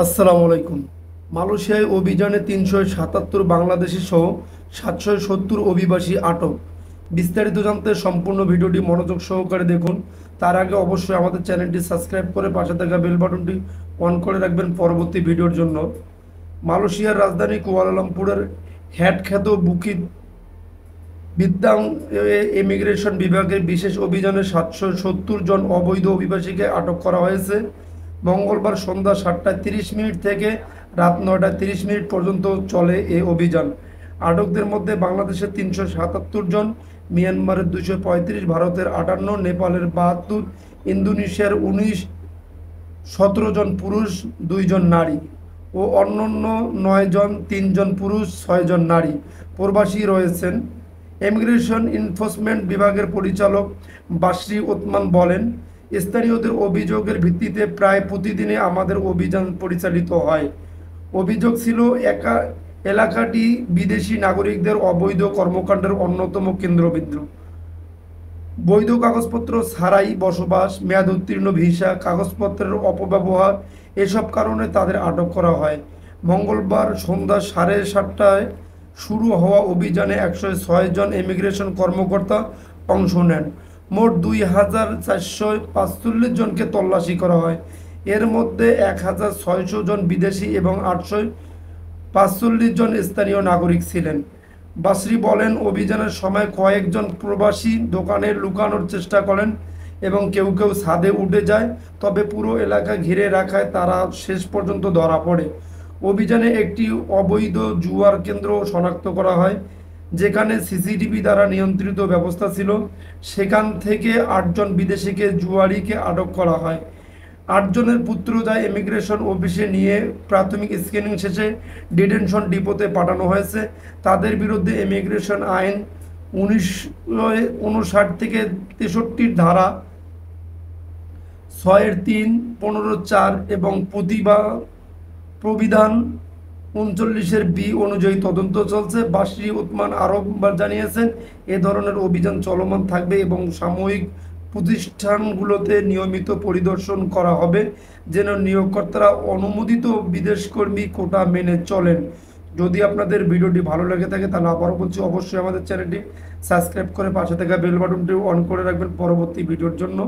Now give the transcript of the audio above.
আসসালামু আলাইকুম। মালয়েশিয়ায় অভিযানে ৩৭৭ বাংলাদেশি সহ ৭৭০ অভিবাসী আটক। বিস্তারিত জানতে সম্পূর্ণ ভিডিওটি মনোযোগ সহকারে দেখুন। তার আগে অবশ্যই আমাদের চ্যানেলটি সাবস্ক্রাইব করে পাশে থাকা বেল বাটনটি অন করে রাখবেন পরবর্তী ভিডিওর জন্য। মালয়েশিয়ার রাজধানী কুয়ালালামপুরের খ্যাত বুকিত বিদ্যাং ইমিগ্রেশন বিভাগের বিশেষ অভিযানে ৭৭০ জন অবৈধ অভিবাসীকে আটক করা হয়েছে। মঙ্গলবার সন্ধ্যা ৭টা ৩০ মিনিট থেকে রাত ৯টা ৩০ মিনিট পর্যন্ত চলে এই অভিযান। আটকদের মধ্যে বাংলাদেশের ৩৭৭ জন, মিয়ানমারের ২৩৫, ভারতের ৫৮, নেপালের ৭২, ইন্দোনেশিয়ার ১৯, ১৭ জন পুরুষ, ২ জন নারী ও অন্যান্য ৯ জন, ৩ জন পুরুষ, ৬ জন নারী প্রবাসী রয়েছেন। ইমিগ্রেশন এনফোর্সমেন্ট বিভাগের পরিচালক বাশরি ওসমান বলেন, স্থানীয়দের অভিযোগের ভিত্তিতে প্রায় প্রতিদিনই আমাদের অভিযান পরিচালিত হয়। অভিযোগ ছিল এলাকাটি বিদেশি নাগরিকদের অবৈধ কর্মকাণ্ডের অন্যতম কেন্দ্রবিন্দু। বৈধ কাগজপত্র ছাড়াই বসবাস, মেয়াদ উত্তীর্ণ ভিসা, কাগজপত্রের অপব্যবহার এসব কারণে তাদের আটক করা হয়। মঙ্গলবার সন্ধ্যা 7:30টায় শুরু হওয়া অভিযানে ১০৬ জন ইমিগ্রেশন কর্মকর্তা অংশ নেন। মোট ২,৪৪৫ জনকে তল্লাশি করা হয়। এর মধ্যে ১,৬০০ জন বিদেশি এবং ৮৪৫ জন স্থানীয় নাগরিক ছিলেন। বাসরি বলেন, অভিযানের সময় কয়েকজন প্রবাসী দোকানে লুকানোর চেষ্টা করেন এবং কেউ কেউ ছাদে উঠে যায়, তবে পুরো এলাকা ঘিরে রাখায় তারা শেষ পর্যন্ত ধরা পড়ে। অভিযানে একটি অবৈধ জুয়ার কেন্দ্র শনাক্ত করা হয়, যেখানে সিসিটিভি দ্বারা নিয়ন্ত্রিত ব্যবস্থা ছিল। সেখান থেকে ৮ জন বিদেশিকে জুয়ারিকে আটক করা হয়। ৮ জনের পুত্রজায় ইমিগ্রেশন অফিসে নিয়ে প্রাথমিক স্ক্রিনিং শেষে ডিটেনশন ডিপোতে পাঠানো হয়েছে। তাদের বিরুদ্ধে ইমিগ্রেশন আইন ১৯৫৯ থেকে ৬৩ ধারা ৬-৩, ১৫-৪ এবং প্রবিধান ৩৯-বি অনুযায়ী তদন্ত চলছে। বাশরি ওসমান আরও জানিয়েছেন, এ ধরনের অভিযান চলমান থাকবে এবং সাময়িক প্রতিষ্ঠানগুলোতে নিয়মিত পরিদর্শন করা হবে যেন নিয়োগকর্তারা অনুমোদিত বিদেশকর্মী কোটা মেনে চলেন। যদি আপনাদের ভিডিওটি ভালো লেগে থাকে তাহলে আবারও বলছি, অবশ্যই আমাদের চ্যানেলটি সাবস্ক্রাইব করে পাশে থাকা বেল বাটনটি অন করে রাখবেন পরবর্তী ভিডিওর জন্য।